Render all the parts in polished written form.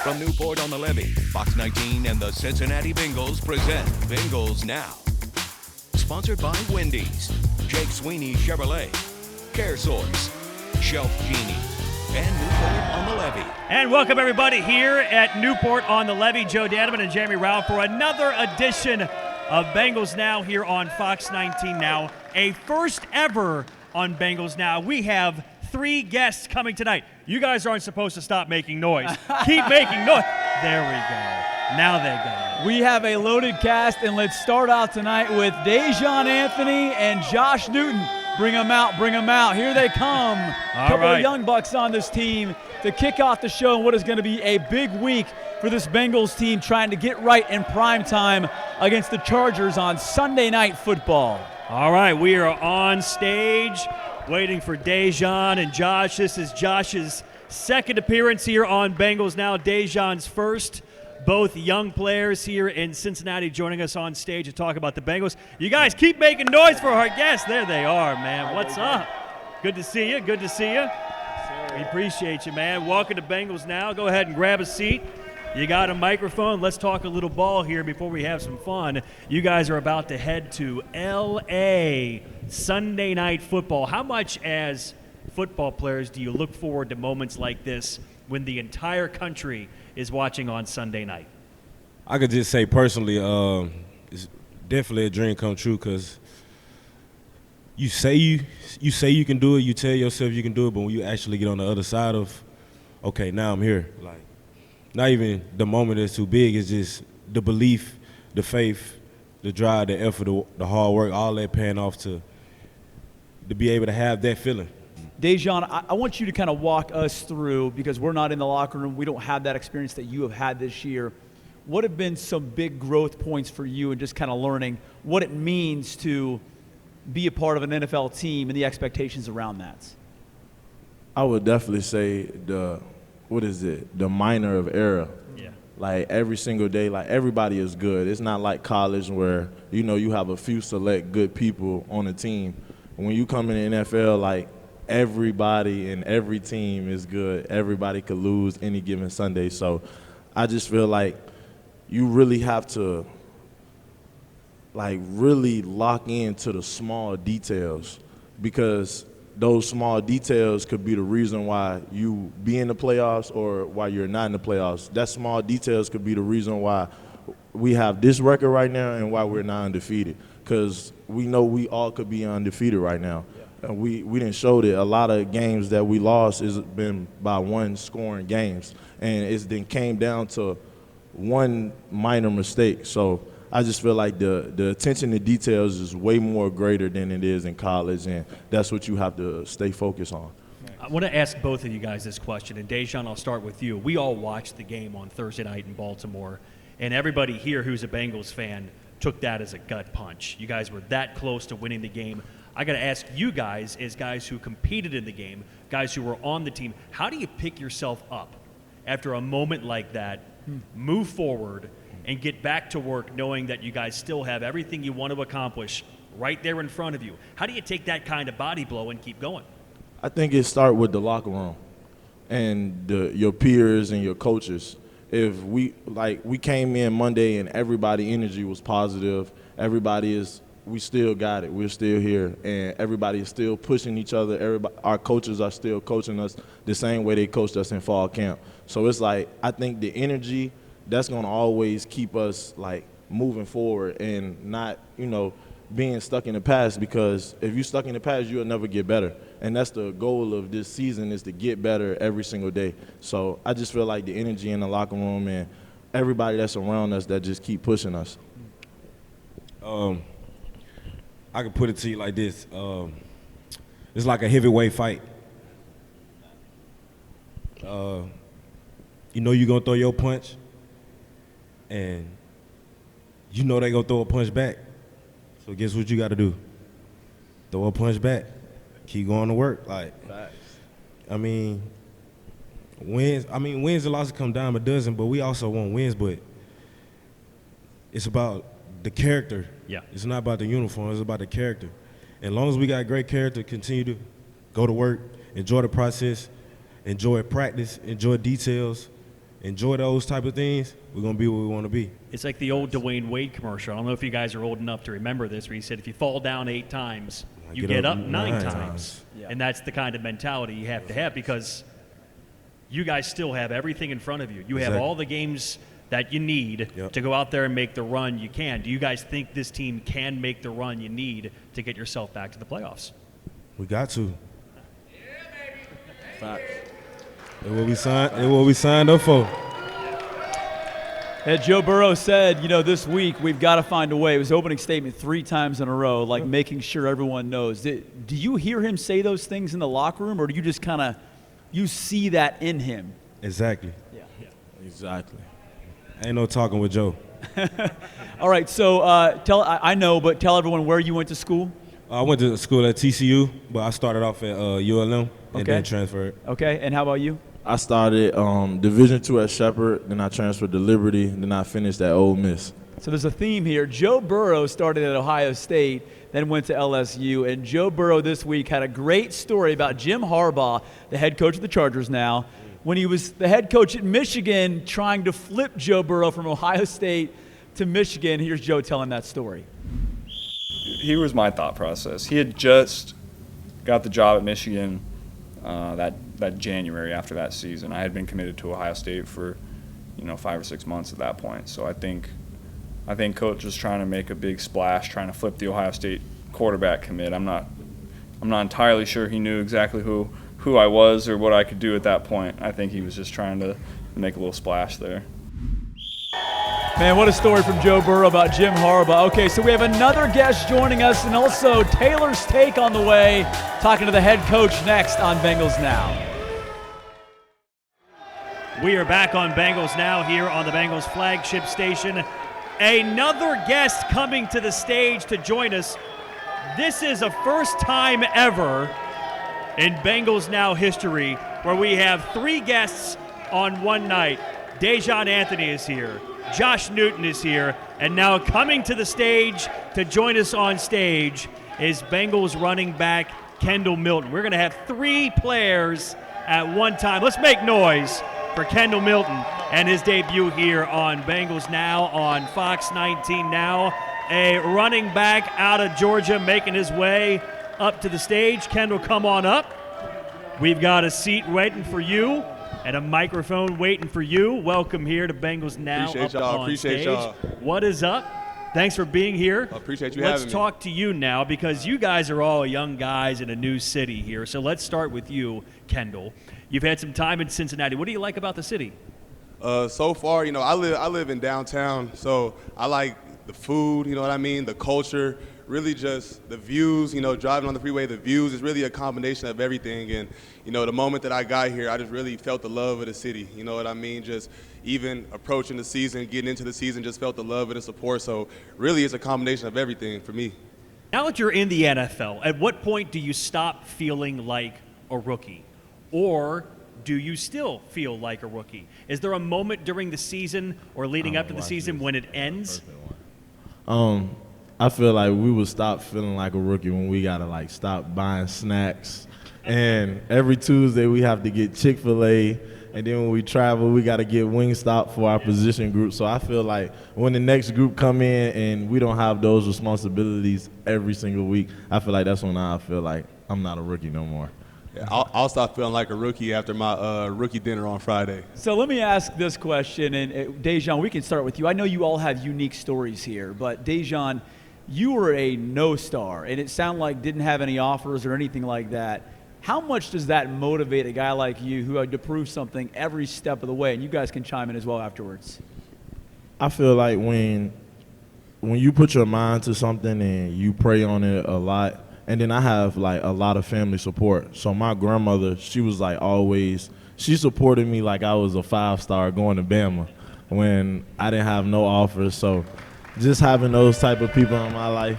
From Newport on the Levee, Fox 19 and the Cincinnati Bengals present Bengals Now. Sponsored by Wendy's, Jake Sweeney Chevrolet, CareSource, Shelf Genie, and Newport on the Levee. And welcome everybody here at Newport on the Levee. Joe Danneman and Jeremy Rao for another edition of Bengals Now here on Fox 19 Now. A first ever on Bengals Now. We have 3 guests coming tonight. You guys aren't supposed to stop making noise. Keep making noise. There we go. Now they got it. We have a loaded cast, and let's start out tonight with Dejon Anthony and Josh Newton. Bring them out, bring them out. Here they come. A couple of young bucks on this team to kick off the show in what is going to be a big week for this Bengals team trying to get right in prime time against the Chargers on Sunday Night Football. All right, we are on stage waiting for Dejon and Josh. This is Josh's second appearance here on Bengals Now. Dejon's first. Both young players here in Cincinnati joining us on stage to talk about the Bengals. You guys keep making noise for our guests. There they are, man. What's up? Good to see you. Good to see you. We appreciate you, man. Welcome to Bengals Now. Go ahead and grab a seat. You got a microphone. Let's talk a little ball here before we have some fun. You guys are about to head to L.A. Sunday Night Football. How much as football players do you look forward to moments like this when the entire country is watching on Sunday night? I could just say personally, it's definitely a dream come true because you say you can do it, you tell yourself you can do it, but when you actually get on the other side of, okay, now I'm here, like, not even the moment is too big, it's just the belief, the faith, the drive, the effort, the hard work, all that paying off to be able to have that feeling. Dejon, I want you to kind of walk us through, because we're not in the locker room, we don't have that experience that you have had this year. What have been some big growth points for you and just kind of learning what it means to be a part of an NFL team and the expectations around that? I would definitely say the minor of error. Yeah. Like every single day, like everybody is good. It's not like college where, you have a few select good people on a team. When you come in the NFL, like, everybody and every team is good. Everybody could lose any given Sunday. So I just feel like you really have to, like, really lock into the small details, because those small details could be the reason why you be in the playoffs or why you're not in the playoffs. That small details could be the reason why we have this record right now and why we're not undefeated, because we know we all could be undefeated right now. And we didn't show that. A lot of games that we lost has been by one scoring games, and it's then came down to one minor mistake. So I just feel like the attention to details is way more greater than it is in college, and that's what you have to stay focused on. I want to ask both of you guys this question, and Dejon, I'll start with you. We all watched the game on Thursday night in Baltimore, and everybody here who's a Bengals fan took that as a gut punch. You guys were that close to winning the game. I got to ask you guys, as guys who competed in the game, guys who were on the team, how do you pick yourself up after a moment like that, move forward, and get back to work knowing that you guys still have everything you want to accomplish right there in front of you? How do you take that kind of body blow and keep going? I think it starts with the locker room and your peers and your coaches. If we came in Monday and everybody's energy was positive, we still got it. We're still here, and everybody is still pushing each other. Our coaches are still coaching us the same way they coached us in fall camp. So it's like, I think the energy, that's going to always keep us, like, moving forward and not, being stuck in the past, because if you're stuck in the past, you'll never get better. And that's the goal of this season, is to get better every single day. So I just feel like the energy in the locker room and everybody that's around us that just keep pushing us. I can put it to you like this. It's like a heavyweight fight. You're going to throw your punch, and they're going to throw a punch back. So guess what you got to do? Throw a punch back. Keep going to work. Like, wins and losses come dime a dozen, but we also want wins, but it's about the character. Yeah. It's not about the uniform. It's about the character. And as long as we got great character, continue to go to work, enjoy the process, enjoy practice, enjoy details, enjoy those type of things, we're going to be where we want to be. It's like the old Dwayne Wade commercial. I don't know if you guys are old enough to remember this, where he said, if you fall down 8 times, you get up 9 times. Yeah. And that's the kind of mentality you have to have, because you guys still have everything in front of you. You have all the games that you need to go out there and make the run you can. Do you guys think this team can make the run you need to get yourself back to the playoffs? We got to. Facts. That's what we signed up for. And Joe Burrow said, this week we've got to find a way. It was opening statement 3 times in a row, like making sure everyone knows. Do you hear him say those things in the locker room, or do you just kind of you see that in him? Exactly. Yeah. Exactly. Ain't no talking with Joe. All right, so I know, but tell everyone where you went to school. I went to school at TCU, but I started off at ULM and then transferred. Okay, and how about you? I started Division II at Shepherd, then I transferred to Liberty, and then I finished at Ole Miss. So there's a theme here. Joe Burrow started at Ohio State, then went to LSU, and Joe Burrow this week had a great story about Jim Harbaugh, the head coach of the Chargers now, when he was the head coach at Michigan trying to flip Joe Burrow from Ohio State to Michigan. Here's Joe telling that story. Here was my thought process. He had just got the job at Michigan that January after that season. I had been committed to Ohio State for 5 or 6 months at that point. So I think coach was trying to make a big splash, trying to flip the Ohio State quarterback commit. I'm not entirely sure he knew exactly who I was or what I could do at that point. I think he was just trying to make a little splash there. Man, what a story from Joe Burrow about Jim Harbaugh. Okay, so we have another guest joining us, and also Taylor's Take on the way, talking to the head coach next on Bengals Now. We are back on Bengals Now here on the Bengals flagship station. Another guest coming to the stage to join us. This is a first time ever in Bengals Now history where we have 3 guests on one night. Dejon Anthony is here. Josh Newton is here, and now coming to the stage to join us on stage is Bengals running back Kendall Milton. We're going to have 3 players at one time. Let's make noise for Kendall Milton and his debut here on Bengals Now on Fox 19 Now. A running back out of Georgia making his way up to the stage. Kendall, come on up. We've got a seat waiting for you and a microphone waiting for you. Welcome here to Bengals Now. Appreciate y'all. Appreciate y'all. What is up? Thanks for being here. Appreciate you having me. Let's talk to you now, because you guys are all young guys in a new city here. So let's start with you, Kendall. You've had some time in Cincinnati. What do you like about the city? So far, I live in downtown, so I like the food, the culture, really just the views, driving on the freeway, the views is really a combination of everything. And, the moment that I got here, I just really felt the love of the city. You know what I mean? Just even approaching the season, getting into the season, just felt the love and the support. So really it's a combination of everything for me. Now that you're in the NFL, at what point do you stop feeling like a rookie? Or do you still feel like a rookie? Is there a moment during the season or leading up to the season when it ends? I feel like we would stop feeling like a rookie when we gotta stop buying snacks, and every Tuesday we have to get Chick-fil-A, and then when we travel we gotta get Wingstop for our position group. So I feel like when the next group come in and we don't have those responsibilities every single week, I feel like that's when I feel like I'm not a rookie no more. Yeah, I'll stop feeling like a rookie after my rookie dinner on Friday. So let me ask this question, and Dejon, we can start with you. I know you all have unique stories here, but Dejon, you were a no-star, and it sounded like didn't have any offers or anything like that. How much does that motivate a guy like you who had to prove something every step of the way? And you guys can chime in as well afterwards. I feel like when you put your mind to something and you pray on it a lot, and then I have a lot of family support. So my grandmother, she was she supported me like I was a 5-star going to Bama when I didn't have no offers. So just having those type of people in my life,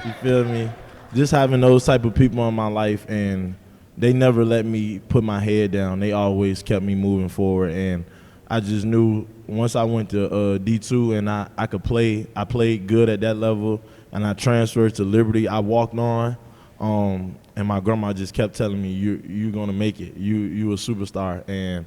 you feel me? Just having those type of people in my life, and they never let me put my head down. They always kept me moving forward, and I just knew once I went to D2 and I could play, I played good at that level, and I transferred to Liberty. I walked on, and my grandma just kept telling me, you're gonna make it. You a superstar. And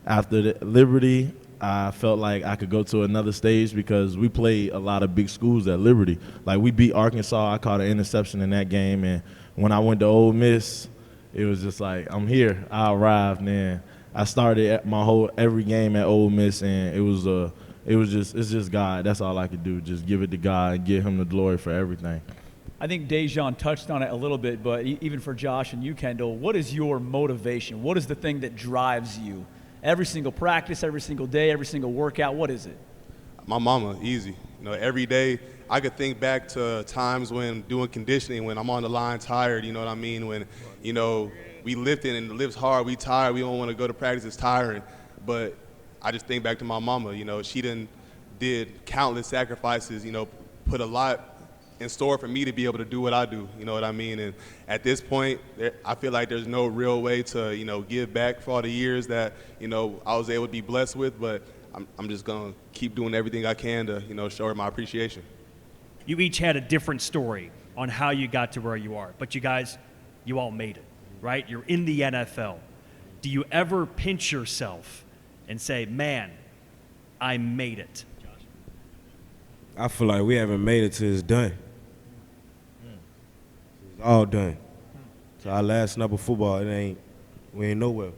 after Liberty, I felt like I could go to another stage because we played a lot of big schools at Liberty. Like, we beat Arkansas. I caught an interception in that game. And when I went to Ole Miss, it was just like, I'm here. I arrived, man. I started every game at Ole Miss, and it's just God. That's all I could do, just give it to God and give him the glory for everything. I think Dejan touched on it a little bit, but even for Josh and you, Kendall, what is your motivation? What is the thing that drives you? Every single practice, every single day, every single workout, what is it? My mama, easy. Every day I could think back to times when doing conditioning, when I'm on the line tired, you know what I mean? When, we lifting and it lifts hard, we tired, we don't want to go to practice, it's tiring. But I just think back to my mama, she did countless sacrifices, put a lot in store for me to be able to do what I do, you know what I mean? And at this point, I feel like there's no real way to, give back for all the years that, I was able to be blessed with, but I'm just going to keep doing everything I can to, show her my appreciation. You each had a different story on how you got to where you are, but you guys, you all made it, right? You're in the NFL. Do you ever pinch yourself and say, man, I made it? I feel like we haven't made it till it's done. It's all done. So our last snap of football, we ain't nowhere.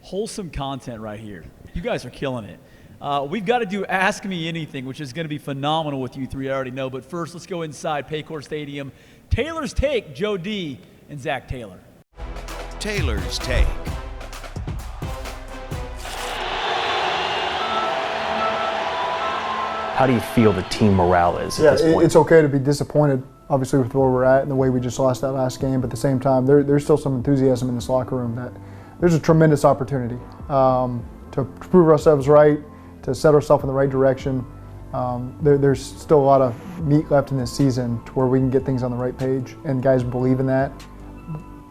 Wholesome content right here. You guys are killing it. We've got to do Ask Me Anything, which is going to be phenomenal with you three, I already know. But first, let's go inside Paycor Stadium. Taylor's Take, Joe D. and Zac Taylor. Taylor's Take. How do you feel the team morale is at this point? It's okay to be disappointed, obviously, with where we're at and the way we just lost that last game. But at the same time, there's still some enthusiasm in this locker room that there's a tremendous opportunity to prove ourselves right, to set ourselves in the right direction. There's still a lot of meat left in this season to where we can get things on the right page, and guys believe in that.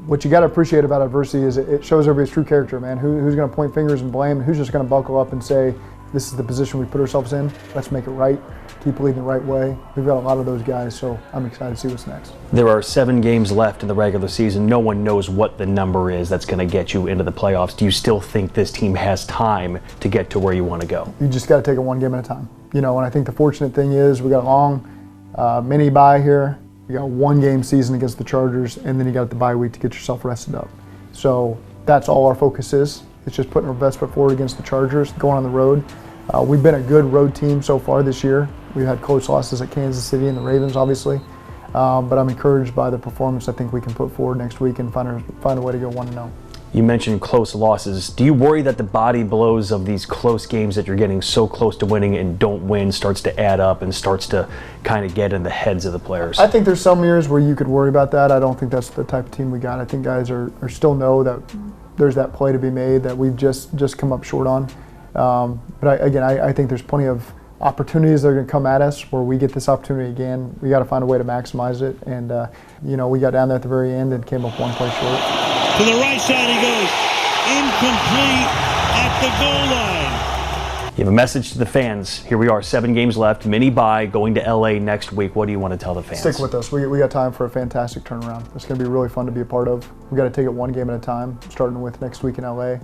What you got to appreciate about adversity is it shows everybody's true character, man. Who's going to point fingers and blame, and who's just going to buckle up and say, this is the position we put ourselves in, let's make it right, keep leading the right way. We've got a lot of those guys, so I'm excited to see what's next. There are 7 games left in the regular season. No one knows what the number is that's going to get you into the playoffs. Do you still think this team has time to get to where you want to go? You just got to take it one game at a time. And I think the fortunate thing is we got a long mini bye here. You got a 1-game season against the Chargers, and then you got the bye week to get yourself rested up. So that's all our focus is. It's just putting our best foot forward against the Chargers, going on the road. We've been a good road team so far this year. We've had close losses at Kansas City and the Ravens, obviously. But I'm encouraged by the performance I think we can put forward next week and find a way to go 1-0. You mentioned close losses. Do you worry that the body blows of these close games that you're getting so close to winning and don't win starts to add up and starts to kind of get in the heads of the players? I think there's some years where you could worry about that. I don't think that's the type of team we got. I think guys are still know that there's that play to be made that we've just come up short on. But I think there's plenty of opportunities that are going to come at us where we get this opportunity again. We got to find a way to maximize it. And, we got down there at the very end and came up one play short. To the right side he goes. Incomplete at the goal line. You have a message to the fans. Here we are, 7 games left, mini bye, going to LA next week. What do you want to tell the fans? Stick with us. We got time for a fantastic turnaround. It's going to be really fun to be a part of. We got to take it one game at a time, starting with next week in LA.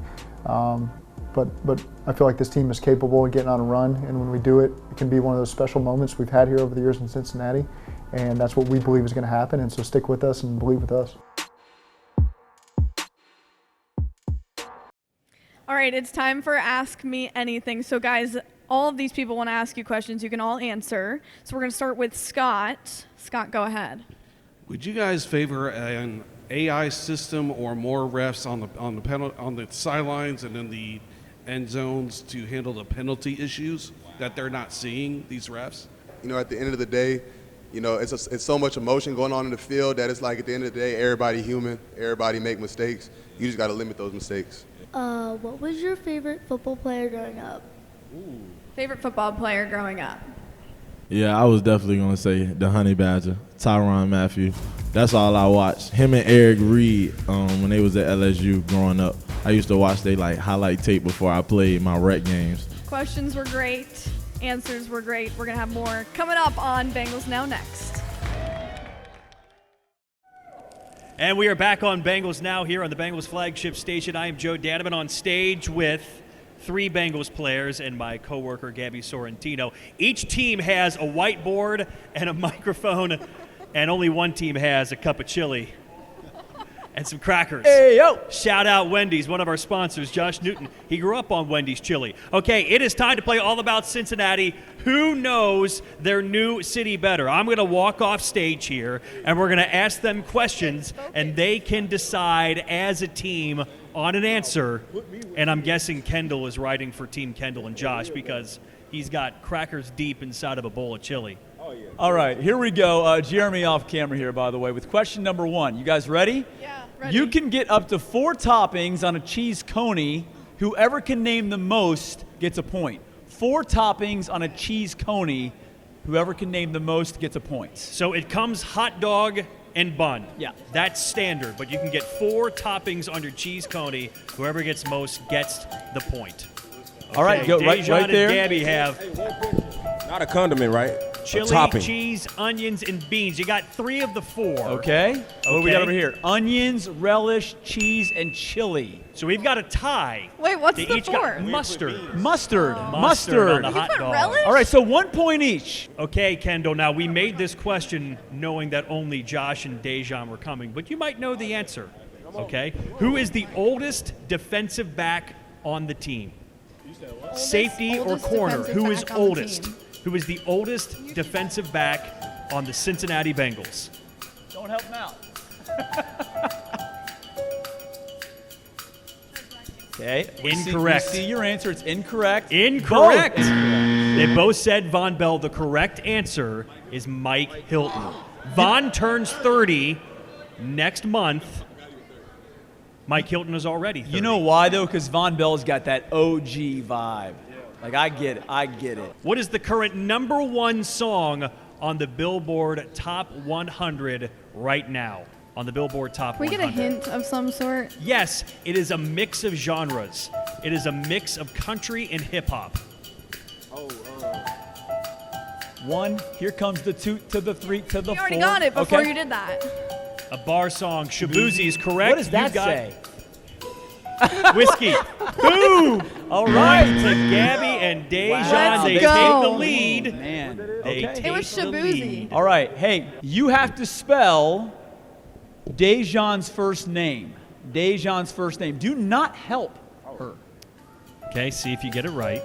But I feel like this team is capable of getting on a run, and when we do it, it can be one of those special moments we've had here over the years in Cincinnati, and that's what we believe is going to happen, and so stick with us and believe with us. All right, it's time for Ask Me Anything. So guys, all of these people want to ask you questions you can all answer. So we're going to start with Scott. Scott, go ahead. Would you guys favor an AI system or more refs on the sidelines and in the end zones to handle the penalty issues that they're not seeing, these refs? At the end of the day, it's so much emotion going on in the field that it's like at the end of the day, everybody human, everybody make mistakes. You just got to limit those mistakes. What was your favorite football player growing up? Favorite football player growing up? Yeah, I was definitely going to say the Honey Badger, Tyrann Mathieu. That's all I watched. Him and Eric Reed, when they was at LSU growing up. I used to watch their highlight tape before I played my rec games. Questions were great. Answers were great. We're going to have more coming up on Bengals Now next. And we are back on Bengals Now here on the Bengals flagship station. I am Joe Danneman on stage with 3 Bengals players and my coworker Gabby Sorrentino. Each team has a whiteboard and a microphone, and only one team has a cup of chili and some crackers. Hey, yo! Shout out Wendy's, one of our sponsors, Josh Newton. He grew up on Wendy's chili. Okay, it is time to play All About Cincinnati. Who knows their new city better? I'm going to walk off stage here, and we're going to ask them questions, and they can decide as a team on an answer. And I'm guessing Kendall is writing for Team Kendall and Josh because he's got crackers deep inside of a bowl of chili. All right, here we go. Jeremy off camera here, by the way, with question number 1. You guys ready? Yeah, ready. You can get up to 4 toppings on a cheese coney. Whoever can name the most gets a point. 4 toppings on a cheese coney. Whoever can name the most gets a point. So it comes hot dog and bun. Yeah. That's standard, but you can get 4 toppings on your cheese coney. Whoever gets most gets the point. Okay, all right, go right Dejan there. and Gabby have Not a condiment, right? chili, a topping. cheese, onions, and beans. You got 3 of the 4. Okay. What do we got Okay. over here? Onions, relish, cheese, and chili. So we've got a tie. Wait, what's They the each got 4? Mustard. Mustard on Mustard. the You hot put dog. relish? All right, so 1 point each. Okay, Kendall, now we made this question knowing that only Josh and Dejan were coming, but you might know the answer. Okay? Who is the oldest defensive back on the team? Safety or oldest corner? defensive Who is back on the oldest? team. Who is the oldest defensive back on the Cincinnati Bengals? Don't help him out. Okay. Incorrect. We see your answer. It's incorrect. Incorrect. Both incorrect. They both said Von Bell. The correct answer is Mike Hilton. Von turns 30 next month. Mike Hilton is already 30. You know why, though? Because Von Bell's got that OG vibe. Like, I get it. I get it. What is the current #1 song on the Billboard Top 100 right now? On the Billboard Top Can we 100. get a hint of some sort? Yes, it is a mix of genres. It is a mix of country and hip-hop. 1. Here comes the 2 to the 3 to the 4. You already got it before Okay. you did that. A bar song. Shabuzi is correct. What does that You got say? Whiskey. Boom! All right. To Gabby and Dejan, Let's they go. take the lead. Man. They Okay. take It was the Shabuzi. lead. All right. Hey, you have to spell Dejan's first name. Dejan's first name. Do not help her. Okay, see if you get it right.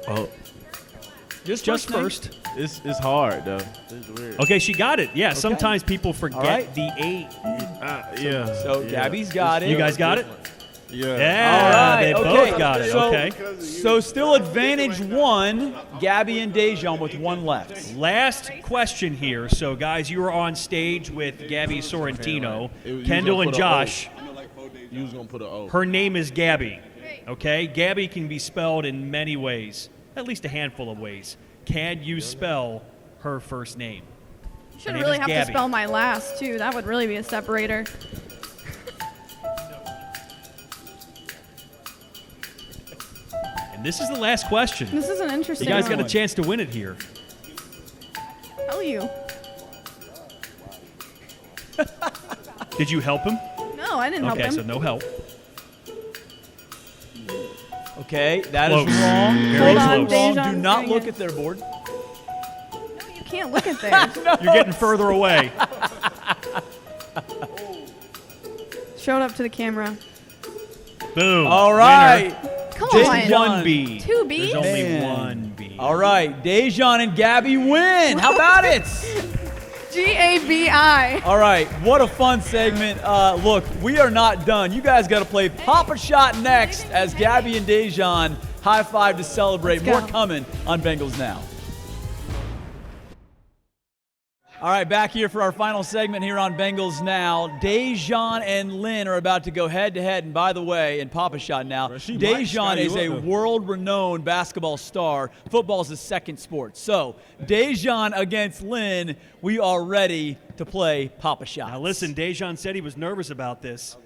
Oh, Just name. first. it's hard though. It's weird. Okay, she got it. Yeah, sometimes people forget All right. the 8. Yeah. So Gabby's got it. You guys got it? Yeah. Yeah, All right. they okay. both got it. So, Okay. So still advantage 1, Gabby and Dejan with 1 left. Last question here. So, guys, you are on stage with Gabby Sorrentino, Kendall, and Josh. You was gonna put an O. Her name is Gabby. Okay? Gabby can be spelled in many ways, at least a handful of ways. Can you spell her first name? You should Her name really is have Gabby. to spell my last, too. That would really be a separator. And this is the last question. This is an You interesting guys got one. a chance to win it here. Tell you. Did you help him? No, I didn't help Okay, him. so no help. Okay, that Close. is wrong. Very Hold on, close. Wrong. Dejan's Do not doing look it. at their board. No, you can't look at there. You're getting further away. Show it up to the camera. Boom. All right. Come Just on. One B. 2 B's? There's only Man. one B. All right, Dejan and Gabby win. How about it? Gabi. All right, what a fun segment. Look, we are not done. You guys got to play Papa Shot next as Gabby and Dejan high five to celebrate. Let's go. More coming on Bengals Now. All right, back here for our final segment here on Bengals Now. Dejan and Lynn are about to go head-to-head. And by the way, in Papa Shot now, Dejan is a world-renowned basketball star. Football is his second sport. So, Dejan against Lynn, we are ready to play Papa Shot. Now listen, Dejan said he was nervous about this.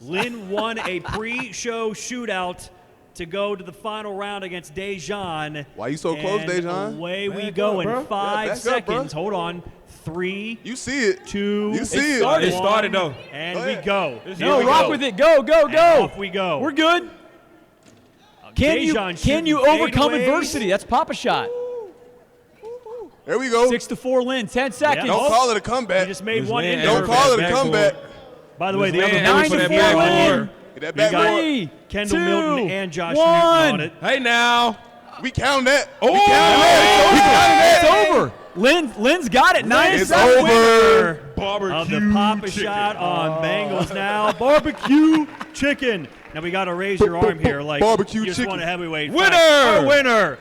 Lynn won a pre-show shootout to go to the final round against Dejan. Why you so close, And Dejan? away we Back go up, in bro. 5 Yeah, back up, bro. seconds. Hold on. 3, You see it. 2, You see it. started. It started, though. And Go we ahead. go. No, Here we rock go. with it. Go, go, And go. off we go. We're good. Can you overcome adversity? That's Papa Shot. There we go. 6-4 Lynn, 10 seconds. Don't call it a comeback. He just made one in. Don't call it a comeback. By the way, the other 9-4 Lynn. Get that back board. Kendall Milton and Josh 1. Newton on it. Hey now. We count that. Oh, we count that. It's over. Lynn's got it. 9-7. It's over. Of the Papa Shot on Bengals Now. Barbecue chicken. Now we got to raise your arm here like barbecue you just chicken. won a heavyweight Winner! fight. Our winner.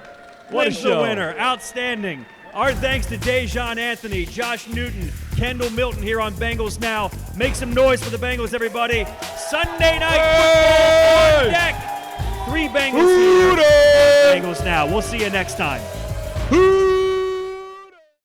What a Wins the show. winner. Outstanding. Our thanks to Dejon Anthony, Josh Newton, Kendall Milton here on Bengals Now. Make some noise for the Bengals, everybody. Sunday night football on deck. 3 Bengals here. Bengals Now. We'll see you next time.